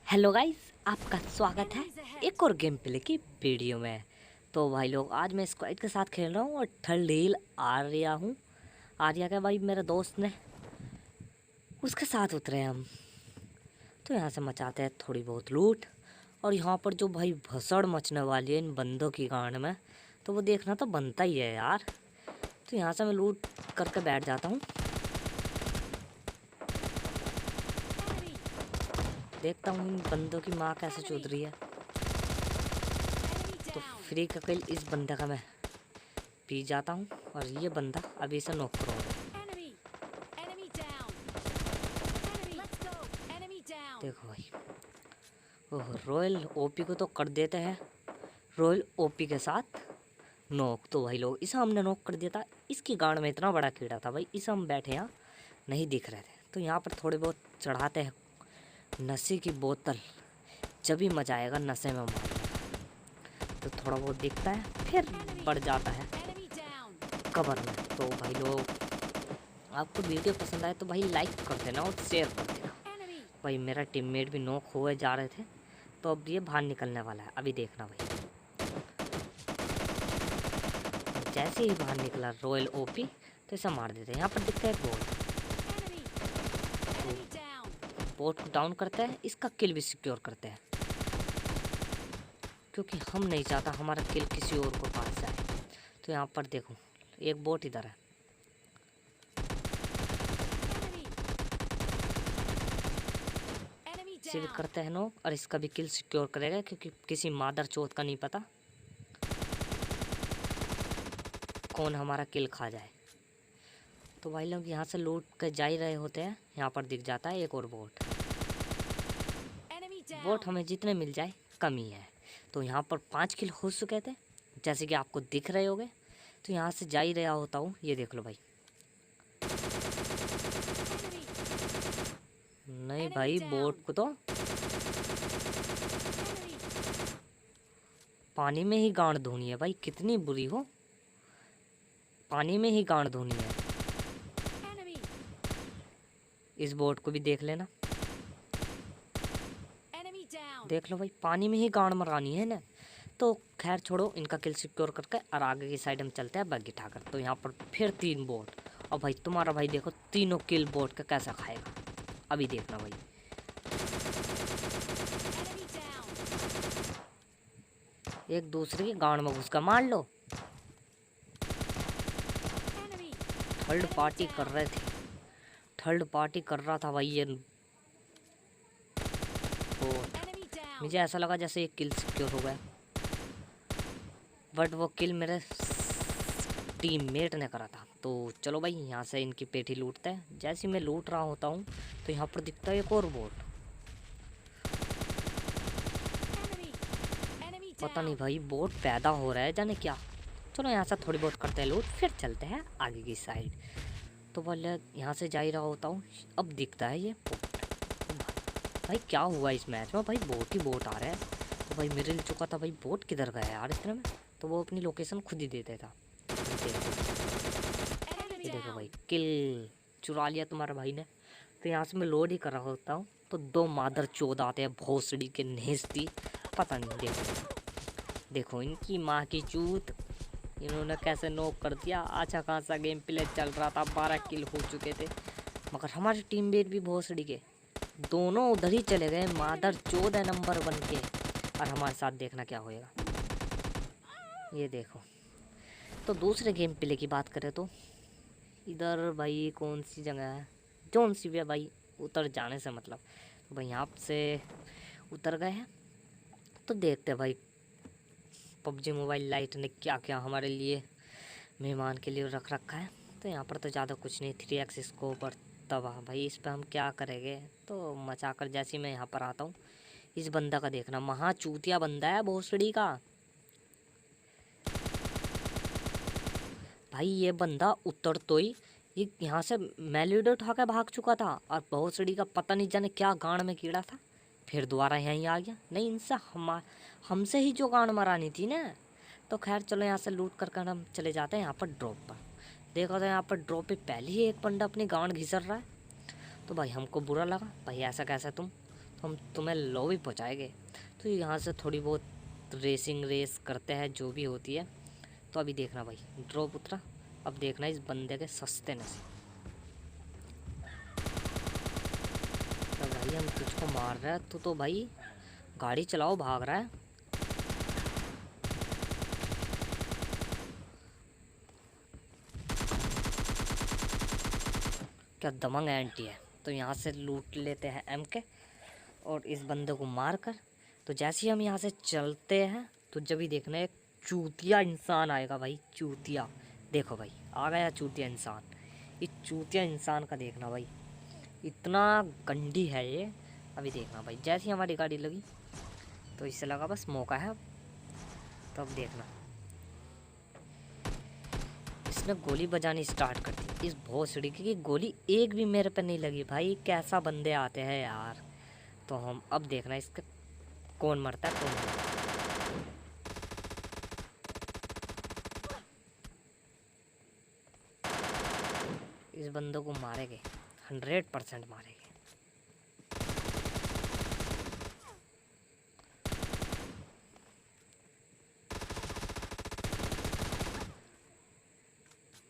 Hello guys, आपका स्वागत है एक और गेम प्ले की वीडियो में। तो भाई लोग, आज मैं स्क्वाड के साथ खेल रहा हूँ और थर्ड हील आर्या हूँ। आर्या का भाई मेरे दोस्त ने, उसके साथ उतरे हम। तो यहाँ से मचाते हैं थोड़ी बहुत लूट। और यहाँ पर जो भाई भसड़ मचने वाली है इन बंदों की गांड में, तो वो देखना तो बनता ही है यार। तो यहाँ से मैं लूट करके बैठ जाता हूँ। देखता हूँ इन बंदों की माँ कैसे चूद रही है। तो फ्री का किल इस बंदे का मैं पी जाता हूँ और ये बंदा अभी इसे नॉक करूँगा। देखो भाई, ओह, रॉयल ओपी को तो कर देते हैं रॉयल ओपी के साथ नॉक। तो भाई लोग, इसे हमने नॉक कर दिया था। इसकी गांड में इतना बड़ा कीड़ा था भाई, इसे हम बैठे यहाँ नहीं दिख रहे थे। तो यहाँ पर थोड़े बहुत चढ़ाते हैं नशे की बोतल, जब भी मजा आएगा नशे में मारने का। तो थोड़ा बहुत दिखता है, फिर बढ़ जाता है कवर में। तो भाई लोग, आपको वीडियो पसंद आए तो भाई लाइक कर देना और शेयर कर देना। भाई मेरा टीममेट भी नॉक हुए जा रहे थे, तो अब ये बाहर निकलने वाला है, अभी देखना भाई। जैसे ही बाहर निकला रॉयल ओपी, तो इसे मार देते हैं। यहाँ पर दिखता है एक बोट, तो बोट को डाउन करते हैं, इसका किल भी सिक्योर करते हैं, क्योंकि हम नहीं चाहता हमारा किल किसी और को पास जाए। तो यहाँ पर देखो, एक बोट इधर है। इसे भी करते हैं नो, और इसका भी किल सिक्योर करेगा, क्योंकि किसी मादर चौथ का नहीं पता कौन हमारा किल खा जाए। तो भाई लोग यहाँ से लूट कर जा ही रहे होते हैं, यहाँ पर दिख जाता है एक और बोट। बोट हमें जितने मिल जाए कम ही है। तो यहाँ पर 5 किल हो चुके थे, जैसे कि आपको दिख रहे होंगे। तो यहाँ से जा ही रहा होता हूँ, ये देख लो भाई। नहीं भाई, बोट को तो पानी में ही गांड धोनी है भाई, कितनी बुरी हो, पानी में ही गांड धोनी है। इस बोट को भी देख लेना, देख लो भाई, पानी में ही गांड मरानी है ना। तो खैर छोड़ो, इनका किल सिक्योर करके और आगे की साइड हम चलते हैं बग्गी ठाकर। तो यहाँ पर फिर 3 बोट, और भाई तुम्हारा भाई देखो तीनों किल बोट का कैसा खाएगा, अभी देखना भाई। एक दूसरे की गांड में घुस का मार लो। थर्ड पार्टी कर रहे थे, थर्ड पार्टी कर रहा था भाई ये बोट। मुझे ऐसा लगा जैसे एक किल सिक्योर हो गया, बट वो किल मेरे टीममेट ने करा था। तो चलो भाई, यहाँ से इनकी पेटी लूटते हैं। जैसे मैं लूट रहा होता हूँ, तो यहाँ पर दिखता है एक और बोट। पता नहीं भाई, बोट पैदा हो रहा है जाने क्या। चलो यहाँ से थोड़ी बहुत करते हैं लूट, फिर चलते हैं आगे की साइड। तो बोले यहाँ से जा ही रहा होता हूँ, अब दिखता है ये बोट। भाई क्या हुआ इस मैच में, भाई बोट ही बोट आ रहा है। तो भाई मेरे लिए चुका था भाई, बोट किधर गया यार इतने में। तो वो अपनी लोकेशन खुद ही देता था। ये देखो भाई, किल चुरा लिया तुम्हारे भाई ने। तो यहाँ से मैं लोड ही कर रहा होता हूँ, तो 2 मादर चोद आते हैं भोसड़ी के नेस्ती, पता नहीं। देखो देखो इनकी माँ की चूत, इन्होंने कैसे नॉक कर दिया। अच्छा खासा गेम प्ले चल रहा था, 12 किल हो चुके थे, मगर हमारे टीममेट भी भोसड़ी के दोनों उधर ही चले गए, मादर चोद है नंबर 1 के। और हमारे साथ देखना क्या होएगा, ये देखो। तो दूसरे गेम प्ले की बात करें तो इधर भाई कौन सी जगह है, जौन सी भी है भाई, उतर जाने से मतलब। तो भाई यहाँ से उतर गए हैं, तो देखते हैं भाई पबजी मोबाइल लाइट ने क्या क्या हमारे लिए मेहमान के लिए रख रखा है। तो यहाँ पर तो ज़्यादा कुछ नहीं, 3x स्कोप और तबाह। भाई इस पर हम क्या करेंगे, तो मचाकर जैसे मैं यहाँ पर आता हूँ, इस बंदा का देखना, महा चूतिया बंदा है भोसड़ी का। भाई ये बंदा उतर तो ही ये यहाँ से मेलोडी उठा के भाग चुका था, और भोसड़ी का पता नहीं जाने क्या गांड में कीड़ा था, फिर दोबारा यहीं आ गया। नहीं, इनसे हमसे ही जो गांड मरानी थी ना। तो खैर चलो, यहाँ से लूट कर हम चले जाते हैं यहाँ पर ड्रॉप पर। देखो तो यहाँ पर ड्रॉप पे पहले ही एक बंदा अपनी गांड घिसर रहा है। तो भाई हमको बुरा लगा, भाई ऐसा कैसा तुम। तो हम तुम्हें लॉबी पहुँचाएंगे। तो यहाँ से थोड़ी बहुत रेसिंग रेस करते हैं जो भी होती है। तो अभी देखना भाई, ड्रॉप उतरा। अब देखना इस बंदे के सस्ते नसीब। तो भाई हम तुझको मार रहे हैं तो भाई गाड़ी चलाओ, भाग रहा है। क्या दमंग एंटी है। तो यहाँ से लूट लेते हैं MK और इस बंदे को मार कर। तो जैसे ही हम यहाँ से चलते हैं तो जब ही देखना एक चूतिया इंसान आएगा भाई, चूतिया। देखो भाई आ गया चूतिया इंसान। इस चूतिया इंसान का देखना भाई, इतना गंदी है ये। अभी देखना भाई, जैसे ही हमारी गाड़ी लगी तो इससे लगा बस मौका है अब। तो अब देखना इसने गोली बजानी स्टार्ट कर दी। इस भोसड़ी की गोली एक भी मेरे पे नहीं लगी भाई। कैसा बंदे आते हैं यार। तो हम अब देखना इसका कौन मरता है कौन नहीं। इस बंदों को मारेंगे, 100% मारेंगे।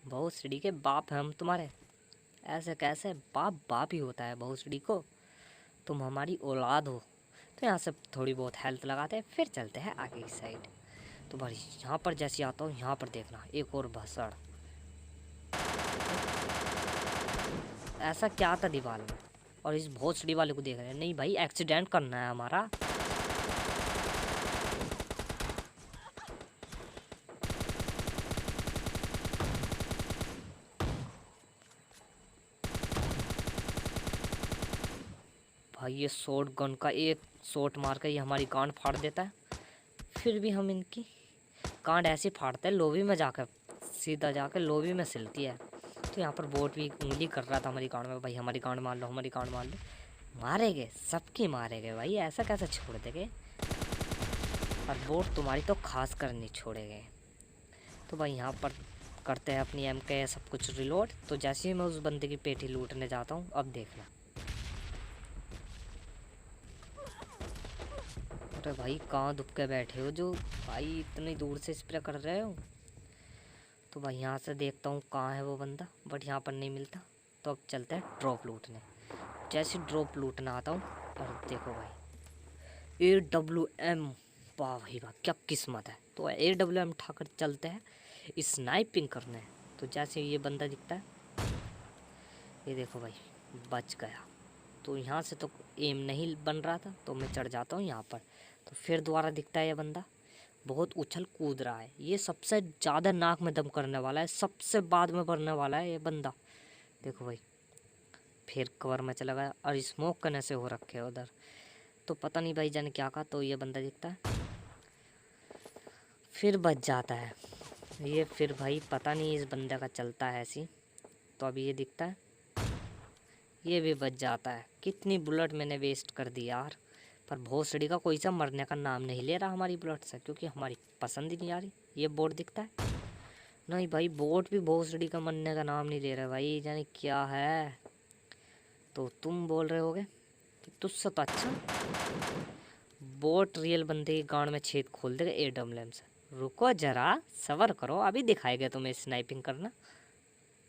भोसड़ी के बाप है हम तुम्हारे। ऐसे कैसे बाप बाप ही होता है भोसड़ी को। तुम हमारी औलाद हो। तो यहाँ से थोड़ी बहुत हेल्थ लगाते हैं फिर चलते हैं आगे की साइड। तो भाई यहाँ पर जैसे आता हूँ यहाँ पर देखना एक और भसड़। ऐसा क्या था दीवार में, और इस भोसड़ी वाले को देख रहे हैं। नहीं भाई एक्सीडेंट करना है हमारा। भाई ये शॉट गन का एक शॉट मार कर ये हमारी गांड फाड़ देता है। फिर भी हम इनकी गांड ऐसे फाड़ते हैं लोबी में जाकर, सीधा जाकर लोबी में सिलती है। तो यहाँ पर बोट भी उंगली कर रहा था हमारी गांड में, भाई हमारी गांड मार लो, हमारी गांड मार लो। मारेंगे सबकी मारेंगे भाई, ऐसा कैसे छोड़ देंगे। और बोट तुम्हारी तो खास कर नहीं छोड़ेंगे। तो भाई यहाँ पर करते हैं अपनी MK सब कुछ रिलोड। तो जैसे ही मैं उस बंदे की पेटी लूटने जाता हूँ अब देखना। अरे भाई कहाँ दुब के बैठे हो जो भाई इतनी दूर से स्प्रे कर रहे हो। तो भाई यहाँ से देखता हूँ कहाँ है वो बंदा, बट यहाँ पर नहीं मिलता। तो अब चलते हैं ड्रॉप लूटने। जैसे ड्रॉप लूटने आता हूँ और देखो भाई AWM, वाह भाई वाह क्या किस्मत है। तो AWM उठाकर चलते हैं स्नाइपिंग करने। तो जैसे ये बंदा दिखता है, ये देखो भाई बच गया। तो यहाँ से तो एम नहीं बन रहा था तो मैं चढ़ जाता हूँ यहाँ पर। तो फिर दोबारा दिखता है ये बंदा, बहुत उछल कूद रहा है। ये सबसे ज़्यादा नाक में दम करने वाला है, सबसे बाद में भरने वाला है ये बंदा। देखो भाई फिर कवर में चला गया और स्मोक करने से हो रखे उधर। तो पता नहीं भाई जाने क्या कहा। तो ये बंदा दिखता है फिर बच जाता है ये। फिर भाई पता नहीं इस बंदे का चलता है ऐसी। तो अभी ये दिखता है ये भी बच जाता है। कितनी बुलेट मैंने वेस्ट कर दी यार। पर भोसड़ी का कोई सा मरने का नाम नहीं ले रहा हमारी बुलेट से, क्योंकि हमारी पसंद ही नहीं आ रही। ये बोर्ड दिखता है, नहीं भाई बोट भी भोसड़ी का मरने का नाम नहीं ले रहा भाई, जाने क्या है। तो तुम बोल रहे होगे कि तुझसे तो अच्छा बोट रियल बंदे की गांड में छेद खोल देगा AWM से। रुको जरा सबर करो, अभी दिखाएगा तुम्हें स्नाइपिंग करना।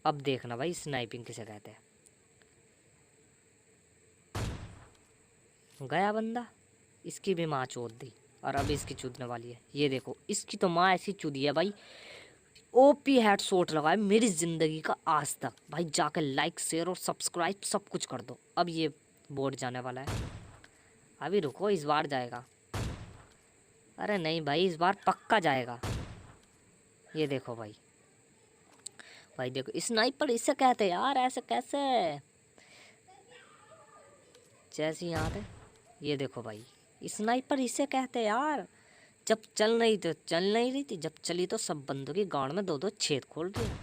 अब देखना भाई स्नाइपिंग किसे कहते हैं। गया बंदा, इसकी भी माँ चोद दी और अब इसकी चूदने वाली है। ये देखो इसकी तो माँ ऐसी चूदी है भाई। OP हेड शॉट लगा है मेरी ज़िंदगी का आज तक। भाई जाकर लाइक शेयर और सब्सक्राइब सब कुछ कर दो। अब ये बोर्ड जाने वाला है, अभी रुको इस बार जाएगा। अरे नहीं भाई इस बार पक्का जाएगा। ये देखो भाई, भाई देखो स्नाइपर इसे कहते हैं यार, ऐसे कैसे। जैसे यहाँ थे ये देखो भाई स्नाइपर इसे कहते यार। जब चल नहीं रही थी, जब चली तो सब बंदों की गांड में 2-2 छेद खोल दिया।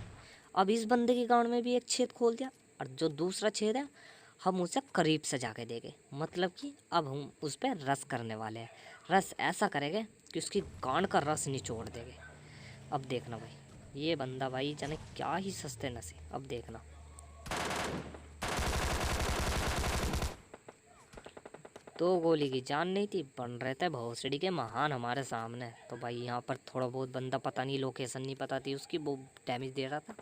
अब इस बंदे की गांड में भी एक छेद खोल दिया और जो दूसरा छेद है हम उसे करीब से जाके देंगे। मतलब कि अब हम उस पर रस करने वाले हैं। रस ऐसा करेंगे कि उसकी गांड का रस निचोड़ देंगे। अब देखना भाई ये बंदा भाई जाने क्या ही सस्ते नशे। अब देखना 2 गोली की जान नहीं थी, बन रहे थे भोसड़ी के महान हमारे सामने। तो भाई यहाँ पर थोड़ा बहुत बंदा, पता नहीं लोकेशन नहीं पता थी उसकी, वो डैमेज दे रहा था,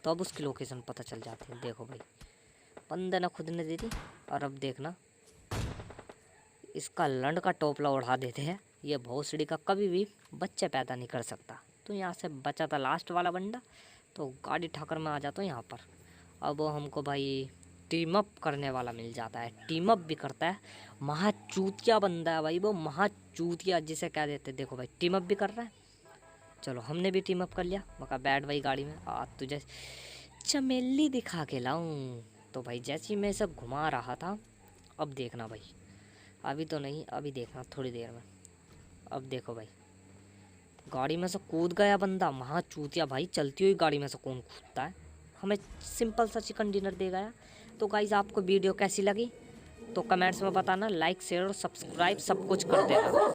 तो अब उसकी लोकेशन पता चल जाती है। देखो भाई बंदे ने खुद ने दी थी, और अब देखना इसका लंड का टोपला उड़ा देते हैं। ये भोसड़ी का कभी भी बच्चे पैदा नहीं कर सकता। तो यहाँ से बचा था लास्ट वाला बंदा, तो गाड़ी ठाकर में आ जाता हूँ यहाँ पर। अब वो हमको भाई टीम अप करने वाला मिल जाता है, टीम अप भी करता है। महाचूतिया बंदा है भाई वो, महाचूतिया जिसे कह देते। देखो भाई टीम अप भी कर रहा है। चलो हमने भी टीम अप कर लिया। मका बैठ भाई गाड़ी में, आज तुझे चमेली दिखा के लाऊं। तो भाई जैसे ही मैं इसे घुमा रहा था, अब देखना भाई, अभी तो नहीं, अभी देखना थोड़ी देर में। अब देखो भाई गाड़ी में से कूद गया बंदा, महाचूतिया भाई। चलती हुई गाड़ी में से कौन कूदता है। हमें सिंपल सा चिकन डिनर दे गया। तो गाइस आपको वीडियो कैसी लगी तो कमेंट्स में बताना, लाइक शेयर और सब्सक्राइब सब कुछ कर देना।